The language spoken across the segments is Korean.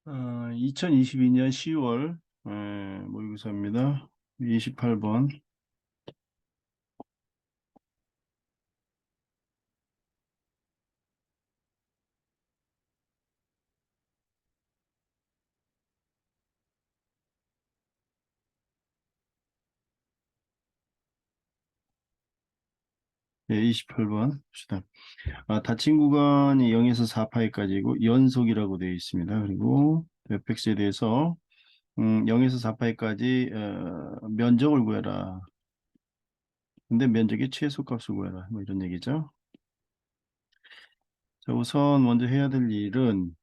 2022년 10월 모의고사입니다. 28번. 네, 28번 봅시다. 닫힌 구간이 0에서 4파이까지고 연속이라고 되어 있습니다. 그리고 fx에 대해서 0에서 4파이까지 면적을 구해라. 근데 면적의 최소값을 구해라. 뭐 이런 얘기죠. 자, 우선 먼저 해야 될 일은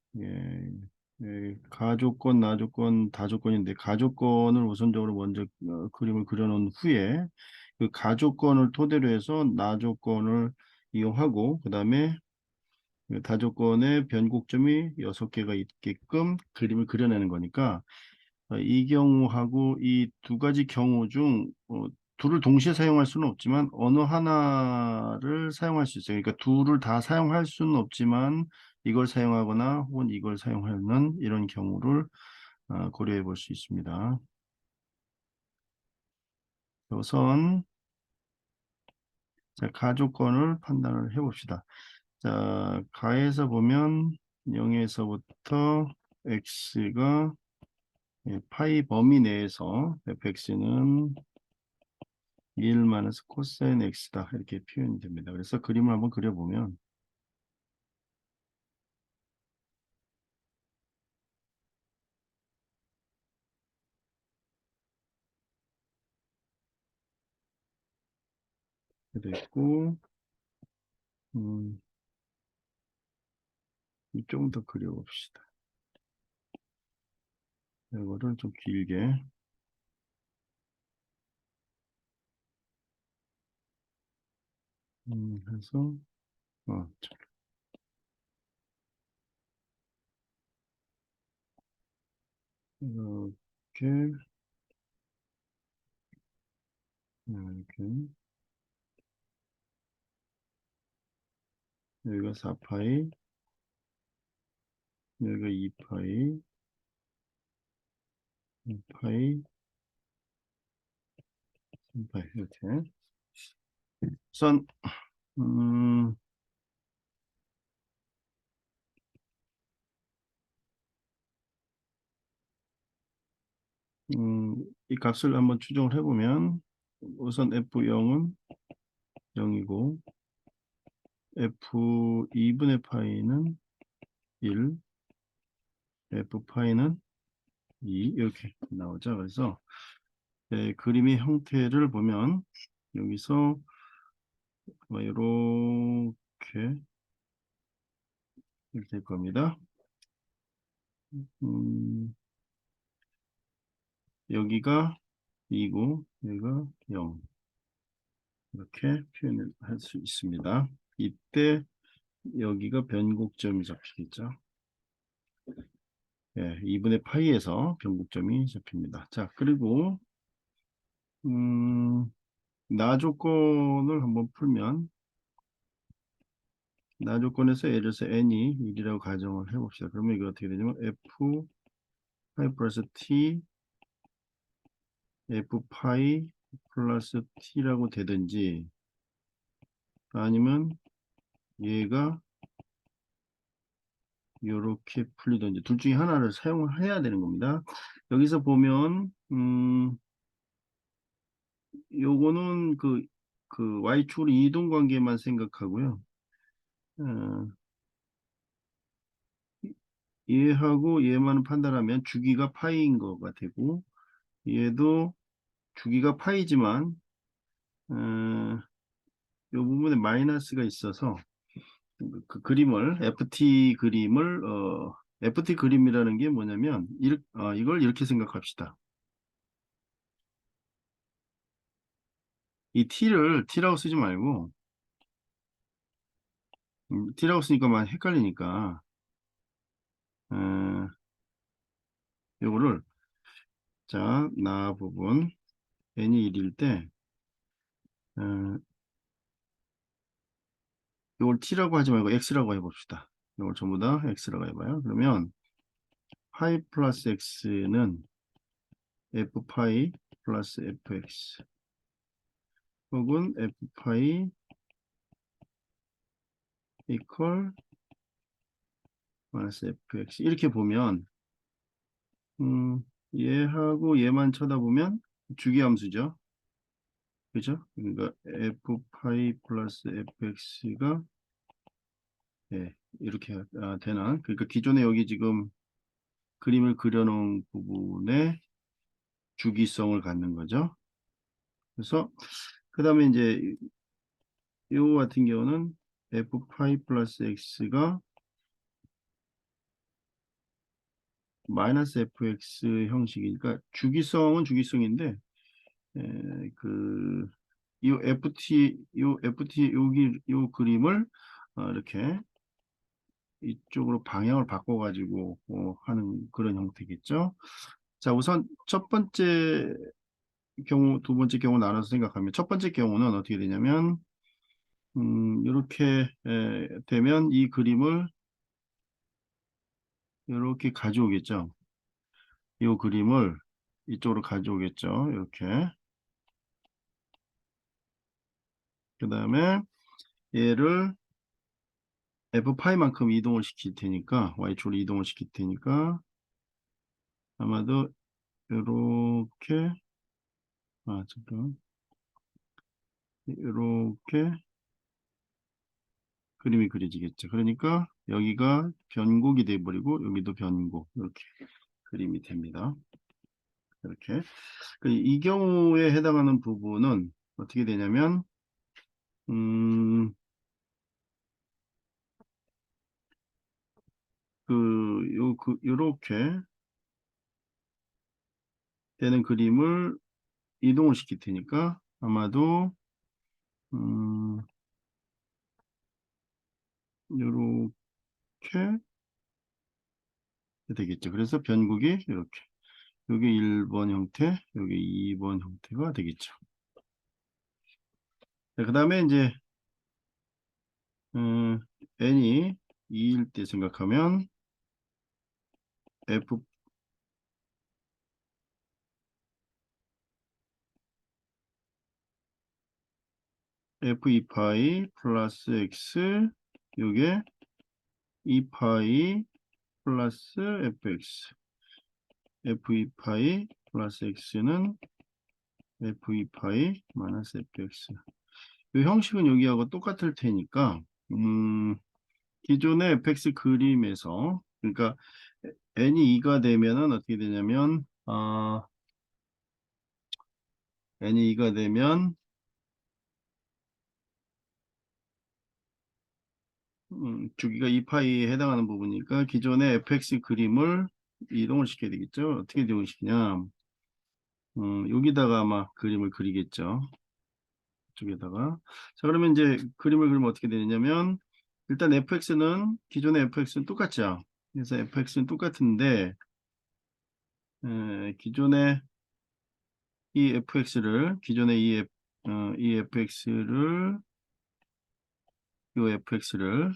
가조건, 나조건, 다조건인데 가조건을 우선적으로 먼저 그림을 그려놓은 후에 그 가조건을 토대로 해서 나조건을 이용하고 그 다음에 다조건의 변곡점이 6개가 있게끔 그림을 그려내는 거니까 이 경우하고 이 두 가지 경우 중 둘을 동시에 사용할 수는 없지만 어느 하나를 사용할 수 있어요. 그러니까 둘을 다 사용할 수는 없지만 이걸 사용하거나 혹은 이걸 사용하는 이런 경우를 고려해 볼 수 있습니다. 우선 자, 가조건을 판단을 해 봅시다. 자, 가에서 보면 0에서부터 x가 파이 범위 내에서 fx는 1 마이너스 코사인 x다 이렇게 표현이 됩니다. 그래서 그림을 한번 그려보면 이렇게 됐고 음, 조금 더 그려봅시다. 이거를 좀 길게 해서 어, 이렇게 이렇게 여기가 4파이 여기가 2파이 2파이 3파이 이렇게 우선 음, 이 값을 한번 추정을 해보면 우선 F0은 0이고 F2분의 파이는 1, F파이는 2 이렇게 나오죠. 그래서 그림의 형태를 보면 여기서 이렇게 될 겁니다. 여기가 2고 여기가 0 이렇게 표현을 할 수 있습니다. 이때 여기가 변곡점이 잡히겠죠. 2분의 파이에서 변곡점이 잡힙니다. 자, 그리고 나 조건을 한번 풀면 나 조건에서 예를 들어서 n이 1이라고 가정을 해봅시다. 그러면 이거 어떻게 되냐면 f 파이 플러스 t f 파이 플러스 t라고 되든지 아니면 얘가 이렇게 풀리든지 둘 중에 하나를 사용을 해야 되는 겁니다. 여기서 보면 요거는 그 y축으로 이동 관계만 생각하고요. 어, 얘하고 얘만 판단하면 주기가 파이인 거가 되고 얘도 주기가 파이지만 이 부분에 마이너스가 있어서 그 그림을 FT 그림이라는 게 뭐냐면 이걸 이렇게 생각합시다. 이 T라고 쓰지 말고 T라고 쓰니까 막 헷갈리니까 어, 요거를 자, 나 부분 n이 1일 때 어, 요걸 t라고 하지 말고 x라고 해봅시다. 요걸 전부 다 x라고 해봐요. 그러면 파이 플러스 x는 f 파이 플러스 fx 혹은 f 파이 이퀄 마이너스 fx 이렇게 보면 얘하고 얘만 쳐다보면 주기함수죠. 그죠? 그러니까 f 파이 플러스 fx가 예, 이렇게 되나? 그러니까 기존에 여기 지금 그림을 그려놓은 부분에 주기성을 갖는 거죠. 그래서 그 다음에 이제 이거 같은 경우는 f 파이 플러스 x가 마이너스 fx 형식이니까 주기성은 주기성인데 그 이 ft 여기 요 그림을 이렇게 이쪽으로 방향을 바꿔가지고 하는 그런 형태겠죠. 자, 우선 첫 번째 경우, 두 번째 경우 나눠서 생각하면 첫 번째 경우는 어떻게 되냐면 이렇게 되면 이 그림을 이렇게 가져오겠죠. 이 그림을 이쪽으로 가져오겠죠. 이렇게. 그 다음에 얘를 F파이만큼 이동을 시킬 테니까 Y축으로 이동을 시킬 테니까 아마도 이렇게 잠깐 이렇게 그림이 그려지겠죠. 그러니까 여기가 변곡이 돼버리고 여기도 변곡 이렇게 그림이 됩니다. 이렇게 이 경우에 해당하는 부분은 어떻게 되냐면 요렇게 되는 그림을 이동을 시킬 테니까 아마도 요렇게 되겠죠. 그래서 변국이 이렇게 여기 1번 형태, 여기 2번 형태가 되겠죠. 그 다음에 이제 n이 2일 때 생각하면 f f2파이 플러스 x 요게 2파이 플러스 fx f2파이 플러스 x는 f2파이 마이너스 fx 이 형식은 여기하고 똑같을 테니까 기존의 fx 그림에서 그러니까 n이 2가 되면은 어떻게 되냐면 n이 2가 되면 주기가 2파이에 해당하는 부분이니까 기존의 fx 그림을 이동을 시켜야 되겠죠. 어떻게 이동을 시키냐. 여기다가 아마 그림을 그리겠죠. 이쪽에다가. 자, 그러면 이제 그림을 그리면 어떻게 되냐면 일단 fx는 기존의 fx는 똑같죠. 그래서 fx는 똑같은데 기존의 이 fx를 기존의 이 fx를 요 fx를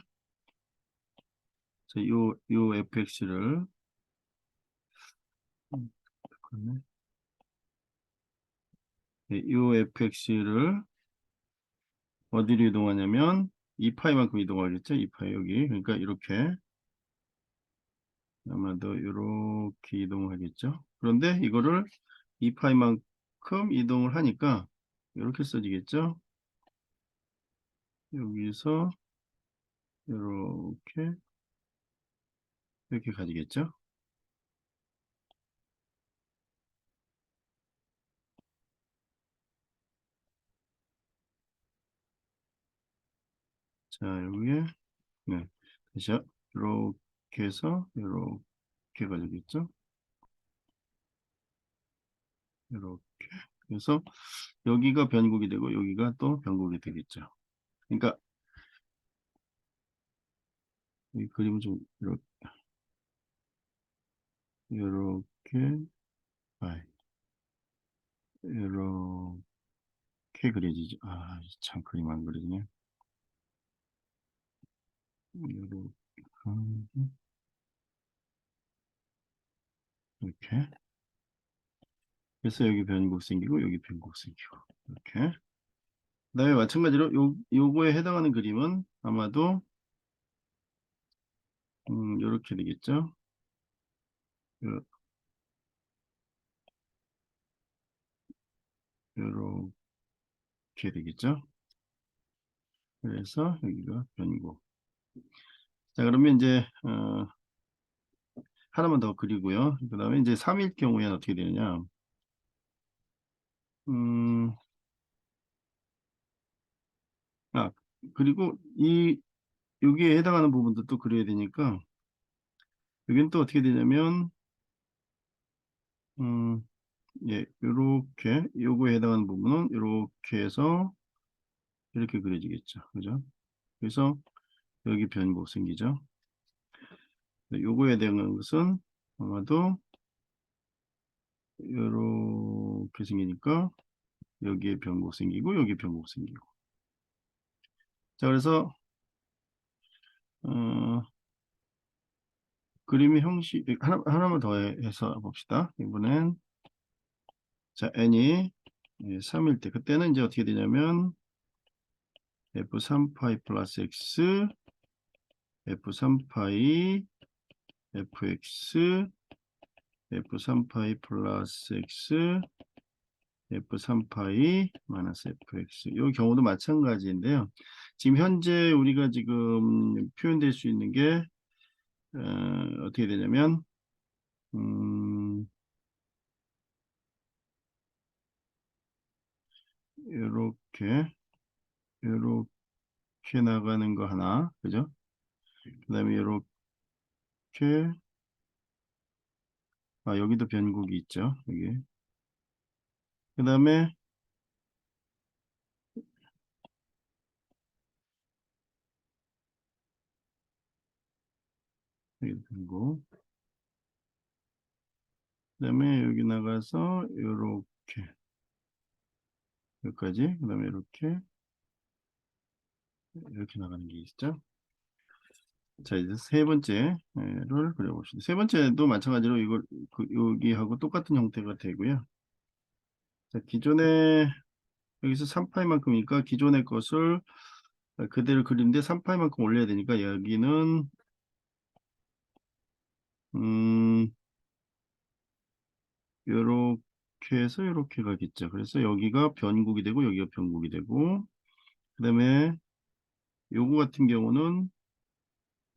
요 fx를 요 fx를 어디로 이동하냐면 2파이만큼 이동하겠죠. 2파이 여기. 그러니까 이렇게 아마도 이렇게 이동하겠죠. 그런데 이거를 2파이만큼 이동을 하니까 이렇게 써지겠죠. 여기서 이렇게 이렇게 가지겠죠. 자, 여기에 네. 다시 이렇게 해서 이렇게 가지겠죠. 이렇게. 그래서 여기가 변곡이 되고 여기가 또 변곡이 되겠죠. 그러니까 이 그림을 좀 이렇게 이렇게 그려지죠. 참 그림 안 그리네. 이렇게 그래서 여기 변곡 생기고 여기 변곡 생기고 이렇게. 그다음에 마찬가지로 요거에 해당하는 그림은 아마도 요렇게 되겠죠. 요, 요렇게 되겠죠. 그래서 여기가 변곡. 자, 그러면 이제 하나만 더 그리고요. 그다음에 이제 3일 경우에는 어떻게 되느냐? 음, 아, 그리고 여기에 해당하는 부분도 또 그려야 되니까 여기는 또 어떻게 되냐면 음, 예, 요렇게 요거에 해당하는 부분은 요렇게 해서 이렇게 그려지겠죠. 그죠? 그래서 여기 변곡 생기죠. 요거에 대한 것은 아마도 요렇게 생기니까 여기에 변곡 생기고 여기 변곡 생기고. 자, 그래서 어, 그림의 형식 하나만 더 해서 봅시다. 이번엔 자, n이 3일 때 그때는 이제 어떻게 되냐면 f3파이 플러스 x f3파이 fx f3파이 플러스 x f3파이 마이너스 fx 이 경우도 마찬가지인데요. 지금 현재 우리가 지금 표현될 수 있는 게 어떻게 되냐면 이렇게 이렇게 나가는 거 하나, 그죠? 그다음에 이렇게 여기도 변곡이 있죠. 여기. 그다음에 여기 변곡. 그다음에 여기 나가서 이렇게 여기까지. 그다음에 이렇게 나가는 게 있죠. 자, 이제 세 번째를 그려봅시다. 세 번째도 마찬가지로 이걸 여기하고 똑같은 형태가 되고요. 자, 기존에 여기서 3파이만큼이니까 기존의 것을 그대로 그리는데 3파이만큼 올려야 되니까 여기는 음 요렇게 해서 요렇게 가겠죠. 그래서 여기가 변곡이 되고 여기가 변곡이 되고 그다음에 요거 같은 경우는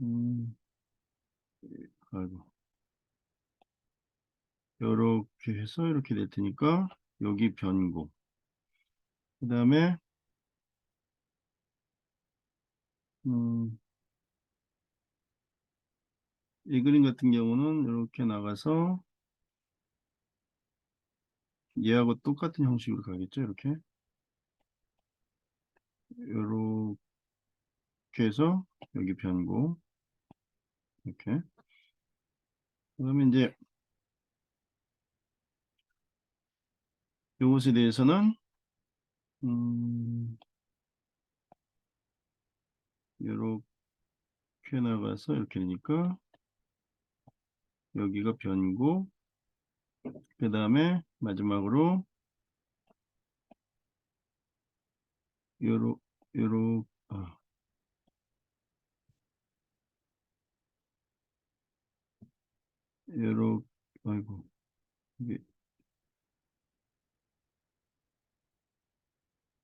음 아이고 요렇게 해서 이렇게 될 테니까 여기 변곡 그다음에 음 이 그림 같은 경우는 이렇게 나가서 얘하고 똑같은 형식으로 가겠죠. 이렇게 이렇게 해서 여기 변고 이렇게 그다음에 이제 이것에 대해서는 이렇게 나가서 이렇게 되니까 여기가 변고 그 다음에 마지막으로 요렇 요렇 요렇 아이고 이게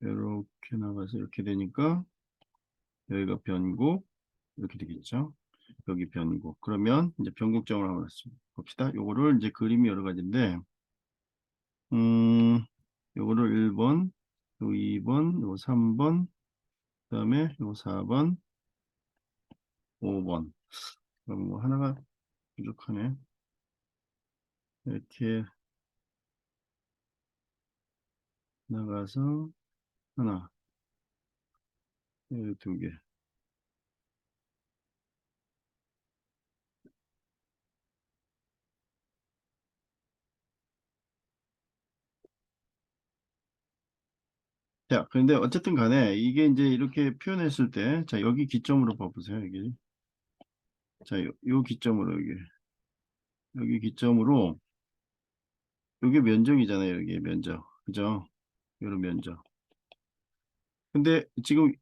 요렇게 나가서 이렇게 되니까 여기가 변곡 이렇게 되겠죠. 여기 변곡. 그러면 이제 변곡점을 한번 봅시다. 요거를 이제 그림이 여러 가지인데, 요거를 1번, 요 2번, 요 3번, 그다음에 요 4번, 5번. 그럼 뭐 하나가 부족하네. 이렇게 나가서 하나, 두 개. 자, 그런데 어쨌든 간에 이게 이제 이렇게 표현했을 때, 자, 여기 기점으로 봐보세요. 여기. 자, 요 기점으로 여기 기점으로 이게 면적이잖아요. 이게 면적. 그죠? 이런 면적. 근데 지금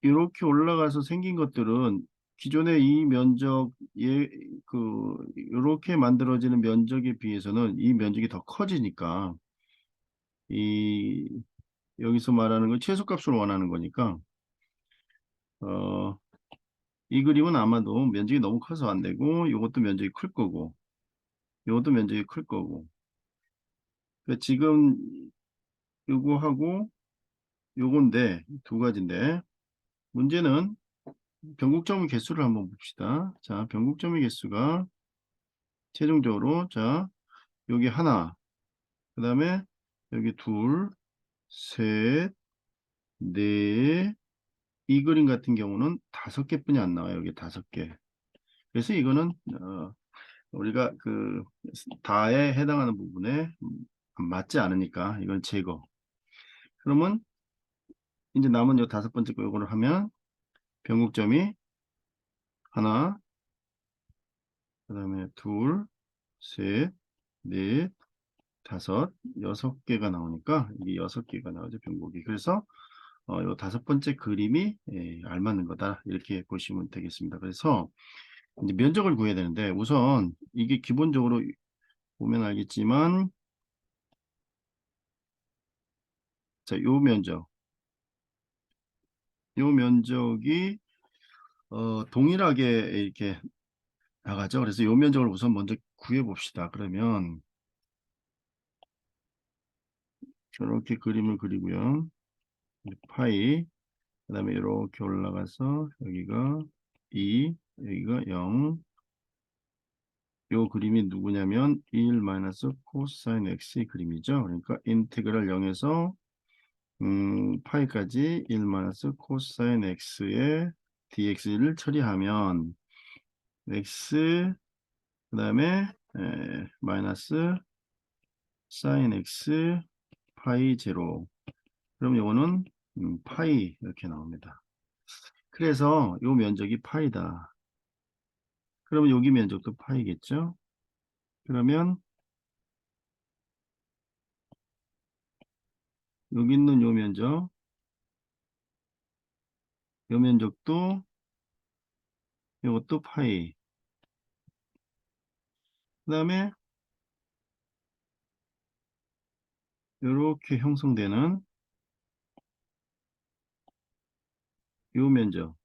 이렇게 올라가서 생긴 것들은 기존의 이 면적, 이렇게 만들어지는 면적에 비해서는 이 면적이 더 커지니까, 이, 여기서 말하는 건 최소값을 원하는 거니까, 어, 이 그림은 아마도 면적이 너무 커서 안 되고, 이것도 면적이 클 거고, 이것도 면적이 클 거고. 그러니까 지금 요거하고 요건데, 두 가지인데, 문제는 변곡점의 개수를 한번 봅시다. 자, 변곡점의 개수가 최종적으로, 자, 여기 하나, 그 다음에 여기 둘, 셋, 넷, 이 그림 같은 경우는 5개뿐이 안 나와요. 여기 5개. 그래서 이거는 우리가 그 다에 해당하는 부분에 맞지 않으니까 이건 제거. 그러면 이제 남은 요 5번째 거 요거를 하면 변곡점이 하나, 그 다음에 둘, 셋, 넷, 다섯, 6개가 나오니까 이게 6개가 나오죠, 변곡이. 그래서 요 5번째 그림이 알맞는 거다, 이렇게 보시면 되겠습니다. 그래서 이제 면적을 구해야 되는데, 우선 이게 기본적으로 보면 알겠지만, 자, 요 면적이 동일하게 이렇게 나가죠. 그래서 요 면적을 우선 먼저 구해 봅시다. 그러면 이렇게 그림을 그리고요. 파이, 그 다음에 이렇게 올라가서 여기가 2, 여기가 0. 요 그림이 누구냐면 1 마이너스 코사인 x의 그림이죠. 그러니까 인테그랄 0에서 파이까지 1 마이너스 코사인 x의 dx를 처리하면 x, 그 다음에 마이너스 사인 x 파이 제로. 그럼 요거는 파이 이렇게 나옵니다. 그래서 요 면적이 파이다. 그러면 여기 면적도 파이겠죠? 그러면 여기 있는 요 면적도 이것도 파이. 그 다음에 이렇게 형성되는 요 면적,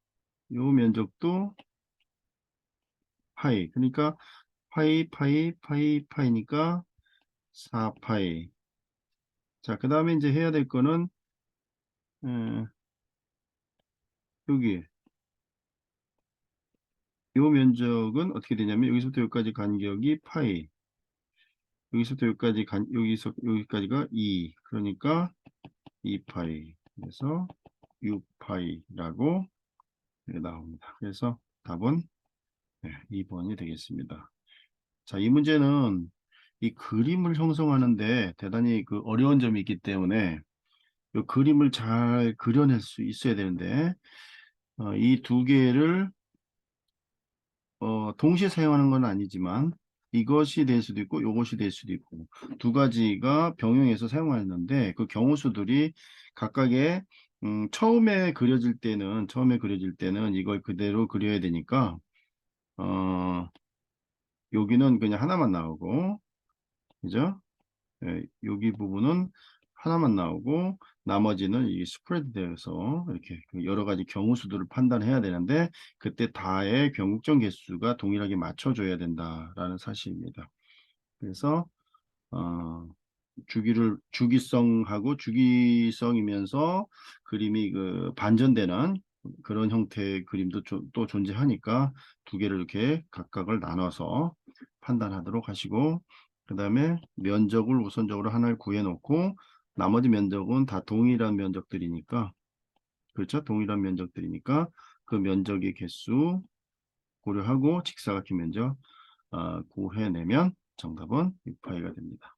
요 면적도 파이. 그러니까 파이니까 4파이. 자, 그 다음에 이제 해야 될 거는 에, 여기 요 면적은 어떻게 되냐면 여기서부터 여기까지 간격이 파이. 여기서부터 여기서 여기까지가 2. 그러니까 2파이. 그래서 6파이라고 나옵니다. 그래서 답은 2번이 되겠습니다. 자, 이 문제는 이 그림을 형성하는데 대단히 그 어려운 점이 있기 때문에 이 그림을 잘 그려낼 수 있어야 되는데, 이 두 개를 동시에 사용하는 건 아니지만 이것이 될 수도 있고 이것이 될 수도 있고 두 가지가 병행해서 사용하는데, 그 경우 수들이 각각의 처음에 그려질 때는 이걸 그대로 그려야 되니까 어, 여기는 그냥 하나만 나오고, 그죠? 여기 부분은 하나만 나오고 나머지는 이 스프레드 되어서 이렇게 그 여러 가지 경우 수들을 판단해야 되는데, 그때 다의 변곡점 개수가 동일하게 맞춰줘야 된다라는 사실입니다. 그래서 어, 주기성이면서 그림이 그 반전되는 그런 형태의 그림도 또 존재하니까 두 개를 이렇게 각각을 나눠서 판단하도록 하시고, 그 다음에 면적을 우선적으로 하나를 구해 놓고 나머지 면적은 다 동일한 면적들이니까, 그렇죠? 동일한 면적들이니까 그 면적의 개수 고려하고 직사각형 면적 구해내면 정답은 6파이가 됩니다.